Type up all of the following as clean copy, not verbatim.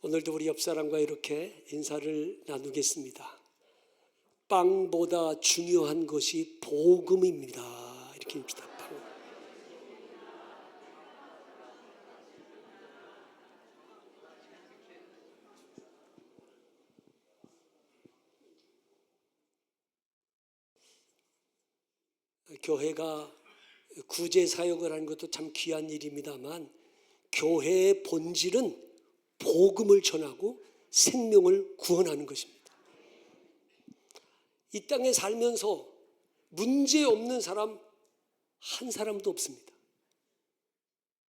오늘도 우리 옆 사람과 이렇게 인사를 나누겠습니다. 빵보다 중요한 것이 복음입니다. 이렇게 합니다. 교회가 구제 사역을 하는 것도 참 귀한 일입니다만, 교회의 본질은 복음을 전하고 생명을 구원하는 것입니다. 이 땅에 살면서 문제 없는 사람 한 사람도 없습니다.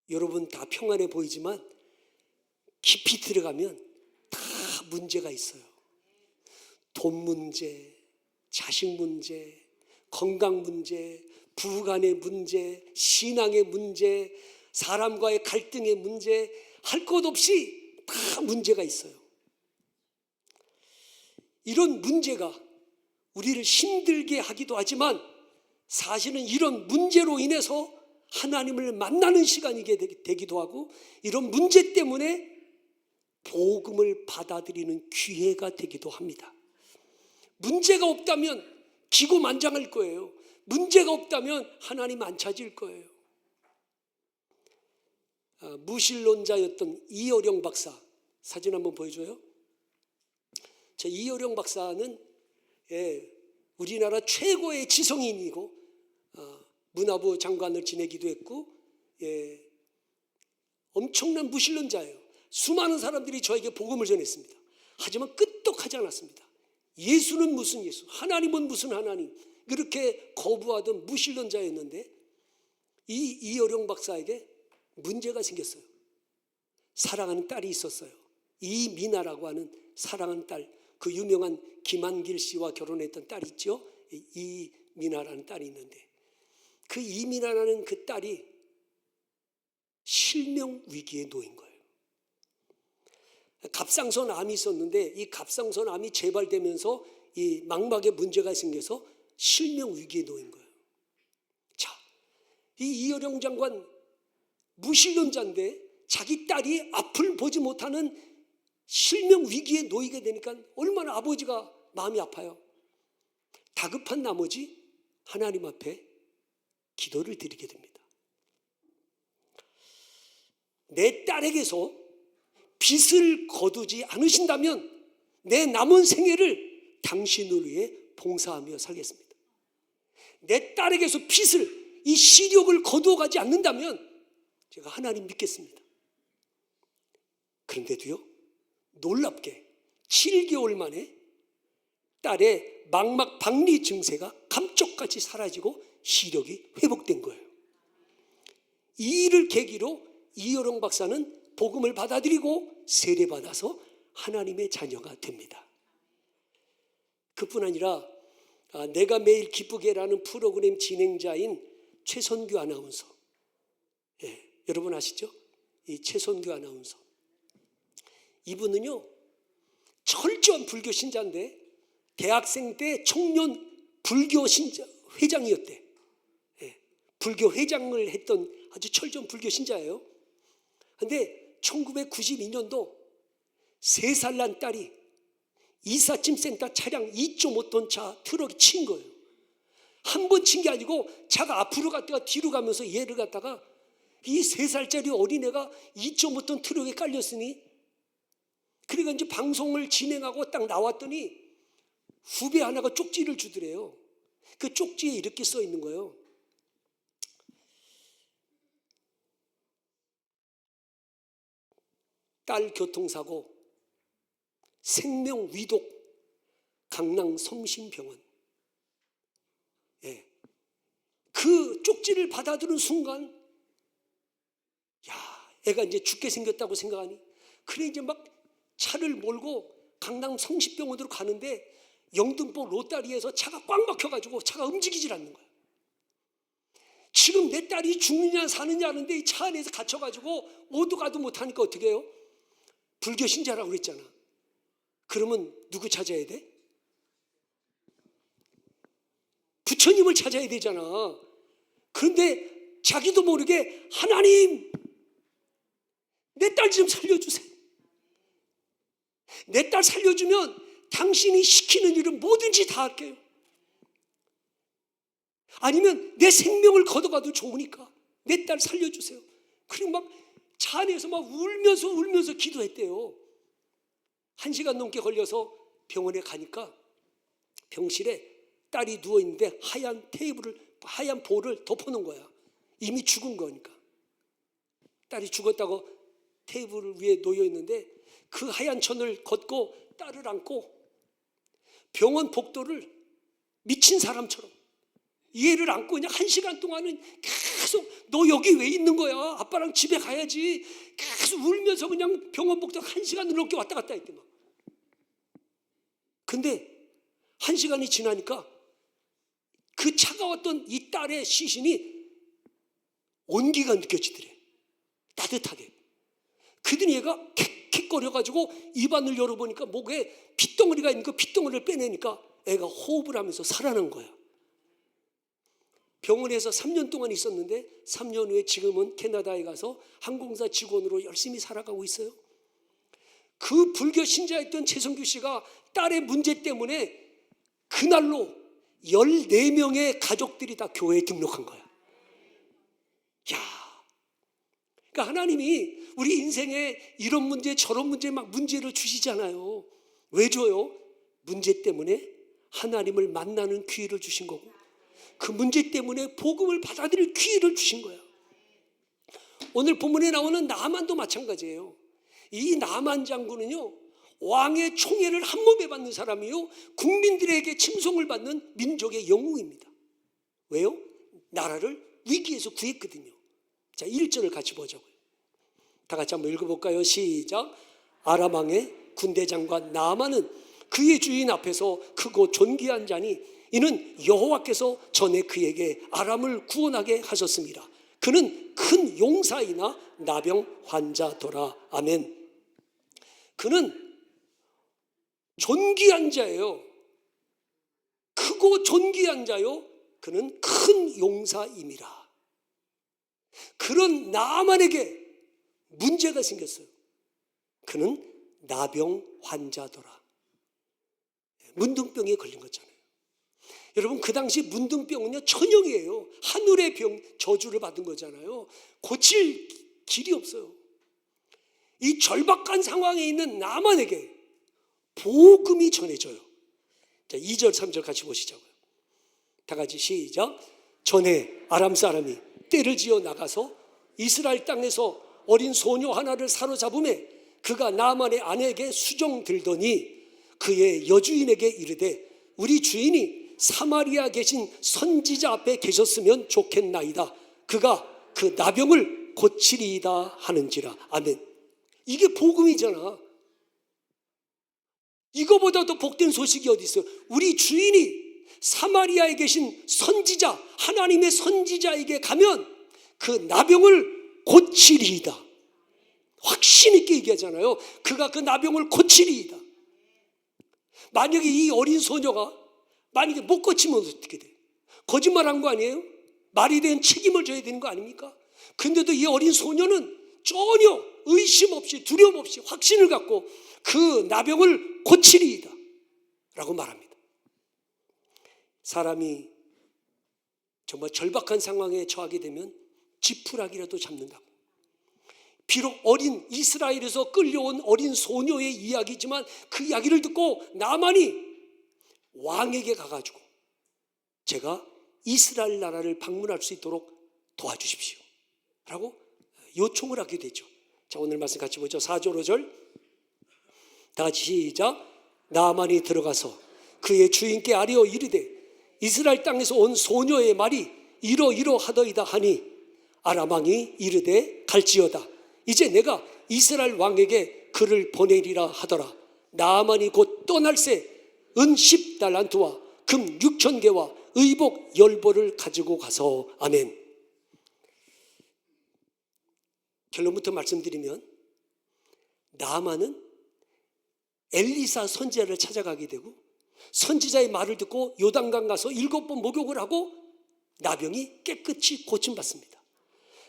여러분 다 평안해 보이지만 깊이 들어가면 다 문제가 있어요. 돈 문제, 자식 문제, 건강 문제, 부부간의 문제, 신앙의 문제, 사람과의 갈등의 문제, 할 것 없이 다 문제가 있어요. 이런 문제가 우리를 힘들게 하기도 하지만, 사실은 이런 문제로 인해서 하나님을 만나는 시간이 되기도 하고, 이런 문제 때문에 복음을 받아들이는 기회가 되기도 합니다. 문제가 없다면 기고만장할 거예요. 문제가 없다면 하나님 안 찾을 거예요. 무신론자였던 이어령 박사, 사진 한번 보여줘요. 이어령 박사는 우리나라 최고의 지성인이고 문화부 장관을 지내기도 했고, 엄청난 무신론자예요. 수많은 사람들이 저에게 복음을 전했습니다. 하지만 끄떡하지 않았습니다. 예수는 무슨 예수, 하나님은 무슨 하나님, 그렇게 거부하던 무신론자였는데, 이 이어령 박사에게 문제가 생겼어요. 사랑하는 딸이 있었어요. 이미나라고 하는 사랑하는 딸, 그 유명한 김한길 씨와 결혼했던 딸 있죠. 이미나라는 딸이 있는데, 그 이미나라는 그 딸이 실명 위기에 놓인 거예요. 갑상선 암이 있었는데, 이 갑상선 암이 재발되면서 이 망막에 문제가 생겨서 실명 위기에 놓인 거예요. 자, 이 이어령 장관 무신론자인데 자기 딸이 앞을 보지 못하는 실명 위기에 놓이게 되니까 얼마나 아버지가 마음이 아파요. 다급한 나머지 하나님 앞에 기도를 드리게 됩니다. 내 딸에게서 빚을 거두지 않으신다면 내 남은 생애를 당신을 위해 봉사하며 살겠습니다. 내 딸에게서 빚을, 이 시력을 거두어가지 않는다면 제가 하나님 믿겠습니다. 그런데도요, 놀랍게 7개월 만에 딸의 망막 박리 증세가 감쪽같이 사라지고 시력이 회복된 거예요. 이 일을 계기로 이어령 박사는 복음을 받아들이고 세례받아서 하나님의 자녀가 됩니다. 그뿐 아니라 내가 매일 기쁘게라는 프로그램 진행자인 최선규 아나운서, 여러분 아시죠? 이 최선규 아나운서, 이분은요 철저한 불교 신자인데 대학생 때 청년 불교 신자 회장이었대. 불교 회장을 했던 아주 철저한 불교 신자예요. 그런데 1992년도 3살 난 딸이 이삿짐 센터 차량 2.5톤 차 트럭이 친 거예요. 한 번 친 게 아니고 차가 앞으로 갔다가 뒤로 가면서 얘를 갖다가, 이 3살짜리 어린애가 2.5톤 트럭에 깔렸으니, 그러니까 이제 방송을 진행하고 딱 나왔더니 후배 하나가 쪽지를 주더래요. 그 쪽지에 이렇게 써 있는 거예요. 딸 교통사고, 생명 위독, 강남 섬신병원. 그 쪽지를 받아들은 순간, 야, 애가 이제 죽게 생겼다고 생각하니, 그래 이제 막 차를 몰고 강남 성심병원으로 가는데 영등포 로타리에서 차가 꽉 막혀가지고 차가 움직이질 않는 거야. 지금 내 딸이 죽느냐 사느냐 하는데 이 차 안에서 갇혀가지고 오도 가도 못하니까 어떻게 해요? 불교 신자라고 그랬잖아. 그러면 누구 찾아야 돼? 부처님을 찾아야 되잖아. 그런데 자기도 모르게 하나님, 내 딸 좀 살려주세요. 내 딸 살려주면 당신이 시키는 일은 뭐든지 다 할게요. 아니면 내 생명을 걷어가도 좋으니까 내 딸 살려주세요. 그리고 막 차 안에서 막 울면서 기도했대요. 1시간 넘게 걸려서 병원에 가니까 병실에 딸이 누워있는데 하얀 볼을 덮어놓은 거야. 이미 죽은 거니까. 딸이 죽었다고 테이블 위에 놓여있는데 그 하얀 천을 걷고 딸을 안고 병원 복도를 미친 사람처럼 얘를 안고 그냥 1시간 동안은 계속 너 여기 왜 있는 거야? 아빠랑 집에 가야지. 계속 울면서 그냥 병원 복도 1시간 넘게 왔다 갔다 했대 막. 근데 1시간이 지나니까 그 차가웠던 이 딸의 시신이 온기가 느껴지더래. 따뜻하게. 그더니 얘가 킥킥거려가지고 입안을 열어보니까 목에 핏덩어리가 있는 그 핏덩어리를 빼내니까 애가 호흡을 하면서 살아난 거야. 병원에서 3년 동안 있었는데 3년 후에 지금은 캐나다에 가서 항공사 직원으로 열심히 살아가고 있어요. 그 불교 신자였던 최성규 씨가 딸의 문제 때문에 그날로 14명의 가족들이 다 교회에 등록한 거야. 야, 그러니까 하나님이 우리 인생에 이런 문제 저런 문제 막 문제를 주시잖아요. 왜 줘요? 문제 때문에 하나님을 만나는 기회를 주신 거고 그 문제 때문에 복음을 받아들일 기회를 주신 거야. 오늘 본문에 나오는 나만도 마찬가지예요. 이 나만 장군은요, 왕의 총애를 한 몸에 받는 사람이요, 국민들에게 칭송을 받는 민족의 영웅입니다. 왜요? 나라를 위기에서 구했거든요. 자, 1절을 같이 보자고요. 다 같이 한번 읽어볼까요? 시작. 아람 왕의 군대 장관 나아만은 그의 주인 앞에서 크고 존귀한 자니 이는 여호와께서 전에 그에게 아람을 구원하게 하셨습니다. 그는 큰 용사이나 나병 환자더라. 아멘. 그는 존귀한 자예요. 크고 존귀한 자요. 그는 큰 용사임이라. 그런 나만에게 문제가 생겼어요. 그는 나병 환자더라. 문둥병에 걸린 거잖아요. 여러분, 그 당시 문둥병은요 천형이에요. 하늘의 병, 저주를 받은 거잖아요. 고칠 길이 없어요. 이 절박한 상황에 있는 나만에게 복음이 전해져요. 자, 2절 3절 같이 보시자고요. 다 같이 시작. 전에 아람 사람이 떼를 지어 나가서 이스라엘 땅에서 어린 소녀 하나를 사로잡음에 그가 나만의 아내에게 수정 들더니 그의 여주인에게 이르되 우리 주인이 사마리아 계신 선지자 앞에 계셨으면 좋겠나이다. 그가 그 나병을 고치리이다 하는지라. 아멘. 이게 복음이잖아. 이거보다 더 복된 소식이 어디 있어요? 우리 주인이 사마리아에 계신 선지자, 하나님의 선지자에게 가면 그 나병을 고치리이다. 확신 있게 얘기하잖아요. 그가 그 나병을 고치리이다. 만약에 이 어린 소녀가 만약에 못 고치면 어떻게 돼요? 거짓말한 거 아니에요? 말이 된 책임을 져야 되는 거 아닙니까? 근데도 이 어린 소녀는 전혀 의심 없이 두려움 없이 확신을 갖고 그 나병을 고치리이다 라고 말합니다. 사람이 정말 절박한 상황에 처하게 되면 지푸라기라도 잡는다고. 비록 어린 이스라엘에서 끌려온 어린 소녀의 이야기지만 그 이야기를 듣고 나만이 왕에게 가가지고 제가 이스라엘 나라를 방문할 수 있도록 도와주십시오 라고 요청을 하게 되죠. 자, 오늘 말씀 같이 보죠. 4절 5절 다 같이 시작. 나만이 들어가서 그의 주인께 아뢰어 이르되 이스라엘 땅에서 온 소녀의 말이 이러하더이다 하니 아람 왕이 이르되 갈지어다. 이제 내가 이스라엘 왕에게 그를 보내리라 하더라. 나만이 곧 떠날새 은 10달란트와 금 6,000개와 의복 10벌을 가지고 가서. 아멘. 결론부터 말씀드리면 나아만은 엘리사 선지자를 찾아가게 되고 선지자의 말을 듣고 요단강 가서 7번 목욕을 하고 나병이 깨끗이 고침받습니다.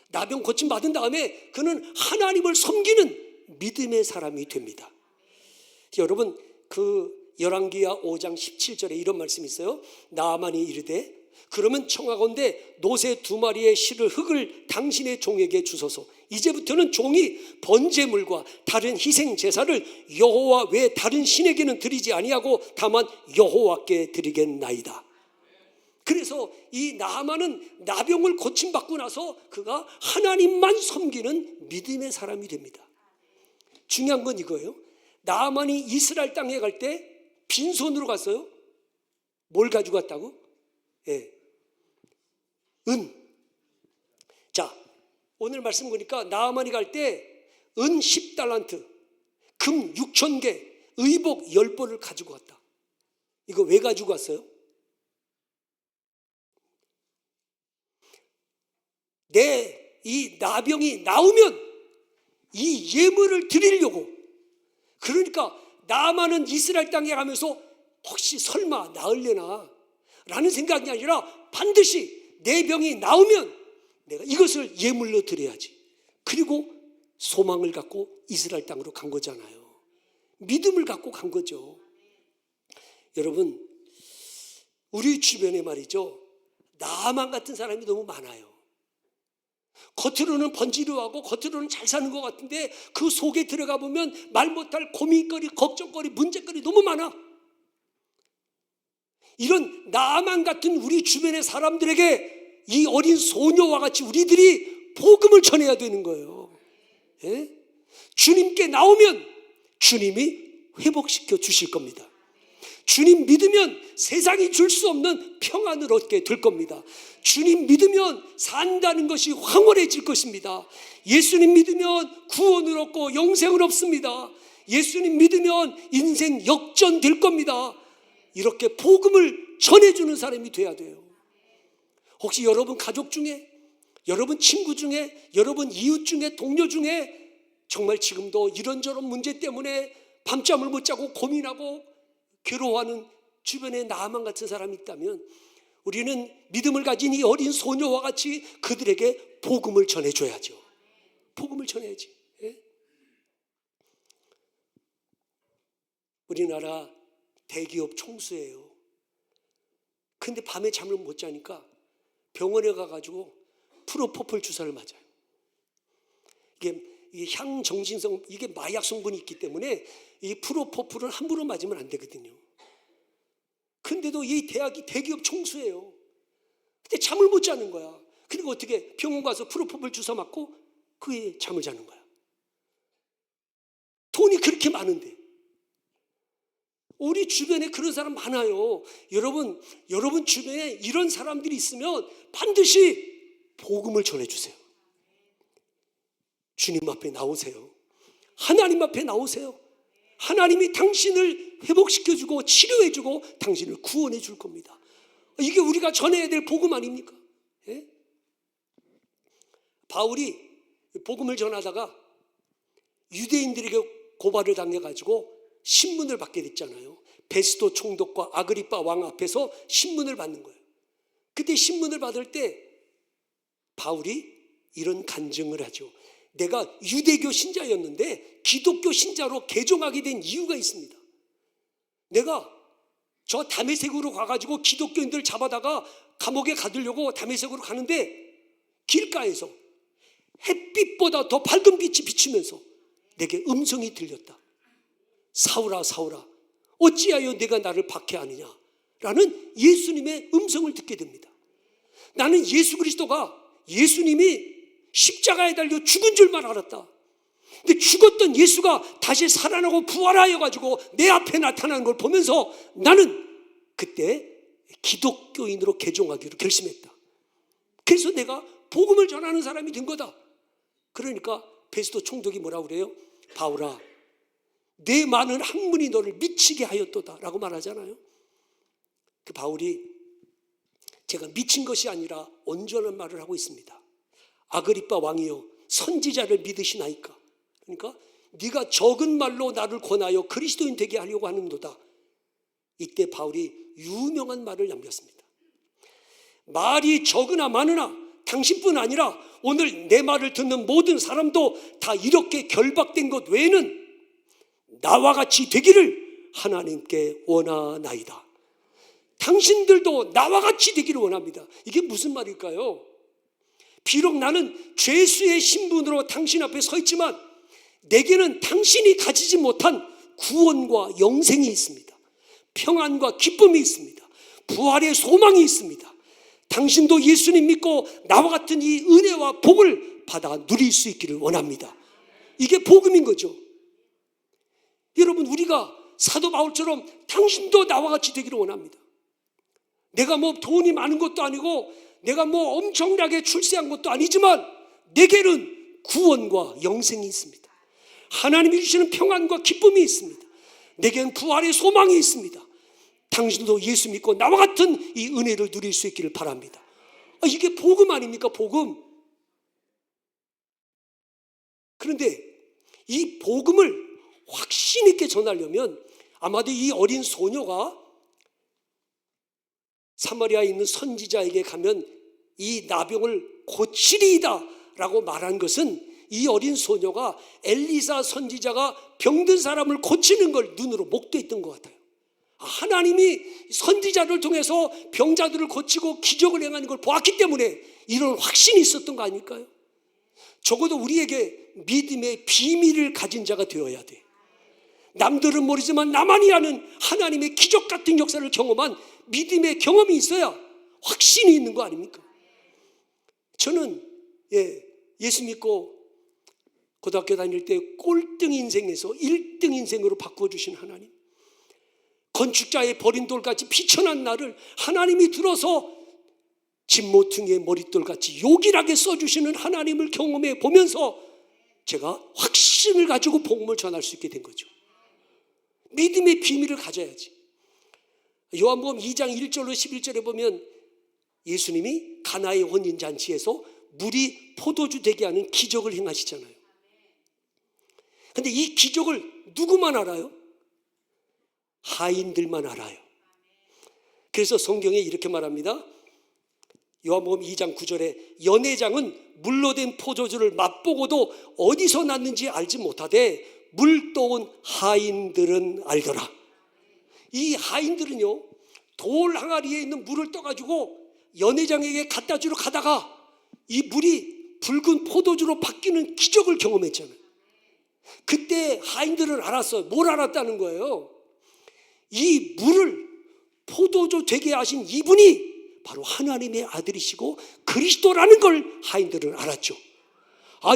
나병 고침받은 다음에 그는 하나님을 섬기는 믿음의 사람이 됩니다. 여러분 그 열왕기야 5장 17절에 이런 말씀이 있어요. 나아만이 이르되 그러면 청하건대 노새 2마리의 실을 흙을 당신의 종에게 주소서. 이제부터는 종이 번제물과 다른 희생 제사를 여호와 외 다른 신에게는 드리지 아니하고 다만 여호와께 드리겠나이다. 그래서 이 나아만은 나병을 고침받고 나서 그가 하나님만 섬기는 믿음의 사람이 됩니다. 중요한 건 이거예요. 나아만이 이스라엘 땅에 갈 때 빈손으로 갔어요. 뭘 가지고 갔다고? 예. 은. 자, 오늘 말씀 보니까 나아만이 갈 때 은 10달란트, 금 6,000개, 의복 10벌을 가지고 갔다. 이거 왜 가지고 갔어요? 내 이 나병이 나오면 이 예물을 드리려고. 그러니까 나아만은 이스라엘 땅에 가면서 혹시 설마 나으려나 라는 생각이 아니라 반드시 내 병이 나오면 내가 이것을 예물로 드려야지. 그리고 소망을 갖고 이스라엘 땅으로 간 거잖아요. 믿음을 갖고 간 거죠. 여러분 우리 주변에 말이죠, 나아만 같은 사람이 너무 많아요. 겉으로는 번지르하고 겉으로는 잘 사는 것 같은데 그 속에 들어가 보면 말 못할 고민거리, 걱정거리, 문제거리 너무 많아. 이런 나아만 같은 우리 주변의 사람들에게 이 어린 소녀와 같이 우리들이 복음을 전해야 되는 거예요. 예? 주님께 나오면 주님이 회복시켜 주실 겁니다. 주님 믿으면 세상이 줄 수 없는 평안을 얻게 될 겁니다. 주님 믿으면 산다는 것이 황홀해질 것입니다. 예수님 믿으면 구원을 얻고 영생을 얻습니다. 예수님 믿으면 인생 역전될 겁니다. 이렇게 복음을 전해주는 사람이 돼야 돼요. 혹시 여러분 가족 중에, 여러분 친구 중에, 여러분 이웃 중에, 동료 중에 정말 지금도 이런저런 문제 때문에 밤잠을 못 자고 고민하고 괴로워하는 주변에 나아만 같은 사람이 있다면 우리는 믿음을 가진 이 어린 소녀와 같이 그들에게 복음을 전해줘야죠. 복음을 전해야지. 예? 우리나라 대기업 총수예요. 근데 밤에 잠을 못 자니까 병원에 가가지고 프로포폴 주사를 맞아요. 이게 향정신성, 이게 마약 성분이 있기 때문에 이 프로포폴은 함부로 맞으면 안 되거든요. 근데도 이 대기업 총수예요. 근데 잠을 못 자는 거야. 그러니까 어떻게 병원 가서 프로포폴 주사 맞고 그에 잠을 자는 거야. 돈이 그렇게 많은데. 우리 주변에 그런 사람 많아요. 여러분 주변에 이런 사람들이 있으면 반드시 복음을 전해주세요. 주님 앞에 나오세요. 하나님 앞에 나오세요. 하나님이 당신을 회복시켜주고 치료해주고 당신을 구원해 줄 겁니다. 이게 우리가 전해야 될 복음 아닙니까? 예? 바울이 복음을 전하다가 유대인들에게 고발을 당해가지고 신문을 받게 됐잖아요. 베스도 총독과 아그리빠 왕 앞에서 신문을 받는 거예요. 그때 신문을 받을 때 바울이 이런 간증을 하죠. 내가 유대교 신자였는데 기독교 신자로 개종하게 된 이유가 있습니다. 내가 저 다메섹으로 가가지고 기독교인들 잡아다가 감옥에 가두려고 다메섹으로 가는데 길가에서 햇빛보다 더 밝은 빛이 비치면서 내게 음성이 들렸다. 사울아 사울아 어찌하여 내가 나를 박해하느냐 라는 예수님의 음성을 듣게 됩니다. 나는 예수 그리스도가 예수님이 십자가에 달려 죽은 줄만 알았다. 근데 죽었던 예수가 다시 살아나고 부활하여 가지고 내 앞에 나타나는 걸 보면서 나는 그때 기독교인으로 개종하기로 결심했다. 그래서 내가 복음을 전하는 사람이 된 거다. 그러니까 베스도 총독이 뭐라고 그래요? 바울아 내 많은 학문이 너를 미치게 하였도다 라고 말하잖아요. 그 바울이 제가 미친 것이 아니라 온전한 말을 하고 있습니다. 아그리빠 왕이여 선지자를 믿으시나이까. 그러니까 네가 적은 말로 나를 권하여 그리스도인 되게 하려고 하는도다. 이때 바울이 유명한 말을 남겼습니다. 말이 적으나 많으나 당신뿐 아니라 오늘 내 말을 듣는 모든 사람도 다 이렇게 결박된 것 외에는 나와 같이 되기를 하나님께 원하나이다. 당신들도 나와 같이 되기를 원합니다. 이게 무슨 말일까요? 비록 나는 죄수의 신분으로 당신 앞에 서 있지만 내게는 당신이 가지지 못한 구원과 영생이 있습니다. 평안과 기쁨이 있습니다. 부활의 소망이 있습니다. 당신도 예수님 믿고 나와 같은 이 은혜와 복을 받아 누릴 수 있기를 원합니다. 이게 복음인 거죠. 여러분, 우리가 사도 바울처럼 당신도 나와 같이 되기를 원합니다. 내가 뭐 돈이 많은 것도 아니고 내가 뭐 엄청나게 출세한 것도 아니지만 내게는 구원과 영생이 있습니다. 하나님이 주시는 평안과 기쁨이 있습니다. 내게는 부활의 소망이 있습니다. 당신도 예수 믿고 나와 같은 이 은혜를 누릴 수 있기를 바랍니다. 이게 복음 아닙니까? 복음. 그런데 이 복음을 확신 있게 전하려면 아마도 이 어린 소녀가 사마리아에 있는 선지자에게 가면 이 나병을 고치리이다 라고 말한 것은 이 어린 소녀가 엘리사 선지자가 병든 사람을 고치는 걸 눈으로 목도했던 것 같아요. 하나님이 선지자를 통해서 병자들을 고치고 기적을 행하는 걸 보았기 때문에 이런 확신이 있었던 거 아닐까요? 적어도 우리에게 믿음의 비밀을 가진 자가 되어야 돼. 남들은 모르지만 나만이 아는 하나님의 기적 같은 역사를 경험한 믿음의 경험이 있어야 확신이 있는 거 아닙니까? 저는 예수 믿고 고등학교 다닐 때 꼴등 인생에서 1등 인생으로 바꿔주신 하나님, 건축자의 버린 돌같이 비천한 나를 하나님이 들어서 진모퉁이의 머릿돌같이 요긴하게 써주시는 하나님을 경험해 보면서 제가 확신을 가지고 복음을 전할 수 있게 된 거죠. 믿음의 비밀을 가져야지. 요한복음 2장 1절로 11절에 보면 예수님이 가나의 혼인잔치에서 물이 포도주 되게 하는 기적을 행하시잖아요. 그런데 이 기적을 누구만 알아요? 하인들만 알아요. 그래서 성경에 이렇게 말합니다. 요한복음 2장 9절에 연회장은 물로 된 포도주를 맛보고도 어디서 났는지 알지 못하되 물 떠온 하인들은 알더라. 이 하인들은요, 돌 항아리에 있는 물을 떠가지고 연회장에게 갖다 주러 가다가 이 물이 붉은 포도주로 바뀌는 기적을 경험했잖아요. 그때 하인들은 알았어요. 뭘 알았다는 거예요? 이 물을 포도주 되게 하신 이분이 바로 하나님의 아들이시고 그리스도라는 걸 하인들은 알았죠.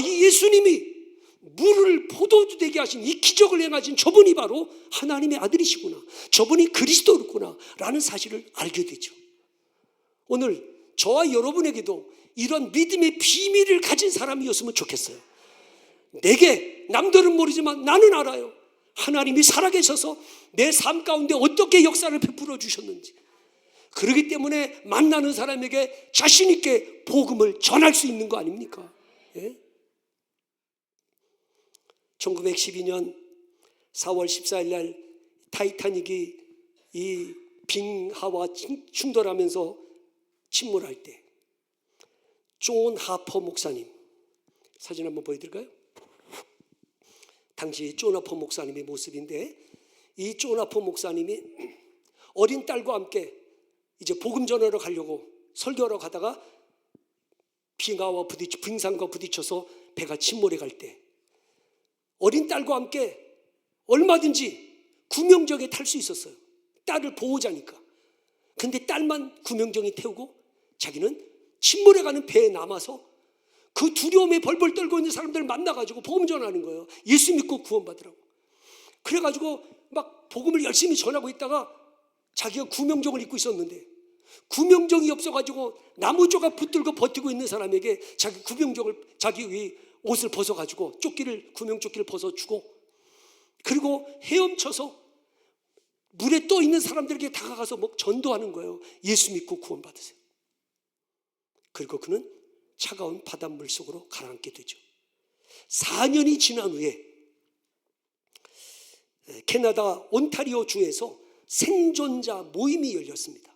이 예수님이 물을 포도주 되게 하신 이 기적을 행하신 저분이 바로 하나님의 아들이시구나, 저분이 그리스도구나 라는 사실을 알게 되죠. 오늘 저와 여러분에게도 이런 믿음의 비밀을 가진 사람이었으면 좋겠어요. 내게 남들은 모르지만 나는 알아요. 하나님이 살아계셔서 내 삶 가운데 어떻게 역사를 베풀어 주셨는지. 그렇기 때문에 만나는 사람에게 자신 있게 복음을 전할 수 있는 거 아닙니까? 1912년 4월 14일 날 타이타닉이 이 빙하와 충돌하면서 침몰할 때 존 하퍼 목사님, 사진 한번 보여드릴까요? 당시 존 하퍼 목사님의 모습인데, 이 존 하퍼 목사님이 어린 딸과 함께 이제 복음 전하러 가려고 설교하러 가다가 빙산과 부딪혀서 배가 침몰해 갈 때 어린 딸과 함께 얼마든지 구명정에 탈 수 있었어요. 딸을 보호자니까. 근데 딸만 구명정에 태우고 자기는 침몰해가는 배에 남아서 그 두려움에 벌벌 떨고 있는 사람들을 만나가지고 복음 전하는 거예요. 예수 믿고 구원받으라고. 그래가지고 막 복음을 열심히 전하고 있다가 자기가 구명정을 입고 있었는데 구명정이 없어가지고 나무 조각 붙들고 버티고 있는 사람에게 자기 옷을 벗어가지고 구명조끼를 벗어주고, 그리고 헤엄쳐서 물에 떠 있는 사람들에게 다가가서 막 전도하는 거예요. 예수 믿고 구원받으세요. 그리고 그는 차가운 바닷물 속으로 가라앉게 되죠. 4년이 지난 후에 캐나다 온타리오 주에서 생존자 모임이 열렸습니다.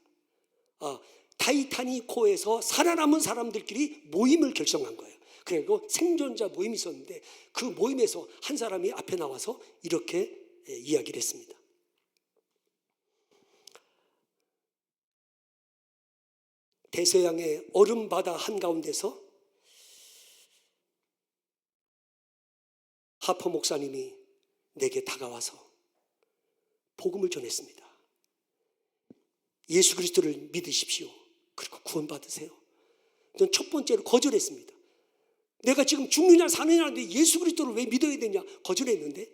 타이타닉호에서 살아남은 사람들끼리 모임을 결성한 거예요. 그리고 생존자 모임이 있었는데 그 모임에서 한 사람이 앞에 나와서 이렇게 이야기를 했습니다. 대서양의 얼음바다 한가운데서 하퍼 목사님이 내게 다가와서 복음을 전했습니다. 예수 그리스도를 믿으십시오. 그리고 구원받으세요. 전 첫 번째로 거절했습니다. 내가 지금 죽느냐 사느냐 하는데 예수 그리스도를 왜 믿어야 되냐 거절했는데,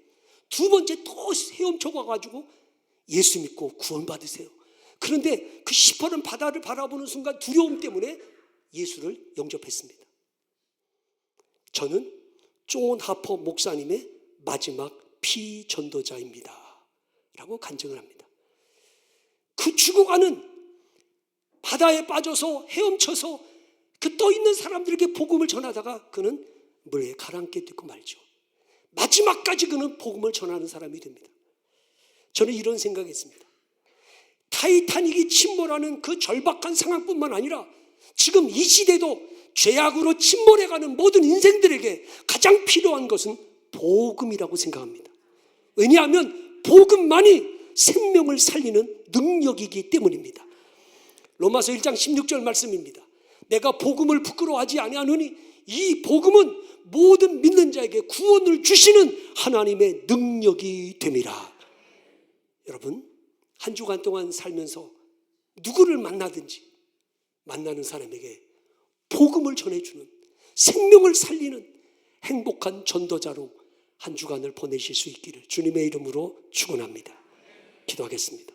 두 번째 또 헤엄쳐 가가지고 예수 믿고 구원받으세요. 그런데 그 시퍼런 바다를 바라보는 순간 두려움 때문에 예수를 영접했습니다. 저는 존 하퍼 목사님의 마지막 피전도자입니다 라고 간증을 합니다. 그 죽어가는 바다에 빠져서 헤엄쳐서 그 떠있는 사람들에게 복음을 전하다가 그는 물에 가라앉게 되고 말죠. 마지막까지 그는 복음을 전하는 사람이 됩니다. 저는 이런 생각했습니다. 타이타닉이 침몰하는 그 절박한 상황뿐만 아니라 지금 이 시대도 죄악으로 침몰해가는 모든 인생들에게 가장 필요한 것은 복음이라고 생각합니다. 왜냐하면 복음만이 생명을 살리는 능력이기 때문입니다. 로마서 1장 16절 말씀입니다. 내가 복음을 부끄러워하지 아니하노니 이 복음은 모든 믿는 자에게 구원을 주시는 하나님의 능력이 됨이라. 여러분, 한 주간 동안 살면서 누구를 만나든지 만나는 사람에게 복음을 전해주는, 생명을 살리는 행복한 전도자로 한 주간을 보내실 수 있기를 주님의 이름으로 축원합니다. 기도하겠습니다.